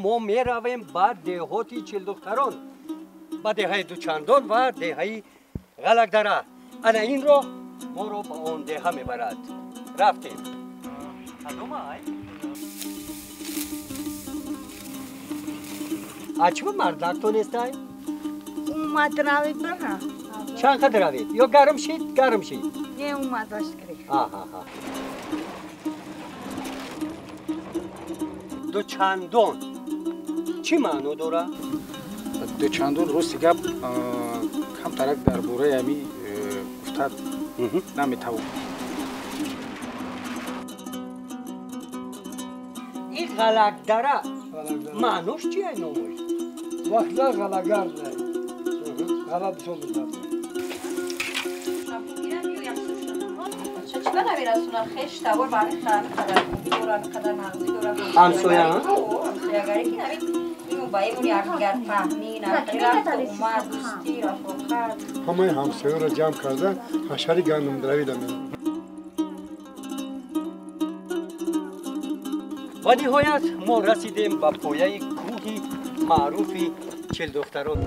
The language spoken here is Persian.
ما می رویم به دهاتی چلدختران، به دهه دوچندان و دهه غلقدره. انا این راه ما را به آن دهه میبرد. رفتیم. اچو مردک تو نیستای؟ اومد روید بنا. چند قدر روید؟ یا گرم شید؟ گرم شید. نه اومد اشکری. آها. دوچندان چی معنی داره؟ دوچندان روز گپ کم ترک در بوره امی افتاد نمیتوان. این غلقدره معنیش چیه نامش؟ Vakitler Galagar'da. Gala bir sol zaten. چطور نمیرسونن خش تبار به همین قدر مغزی دورن همسایه ها؟ همسایه‌گری که نمید اینو با ایمون یکدیگر فهمی نقی رفت و اومد دوستی رفاقت همه همسایه را جمع کرده حشری گندم درویده میدن. و نهایت ما رسیدیم به پایه کوهی معروفی چلدختران.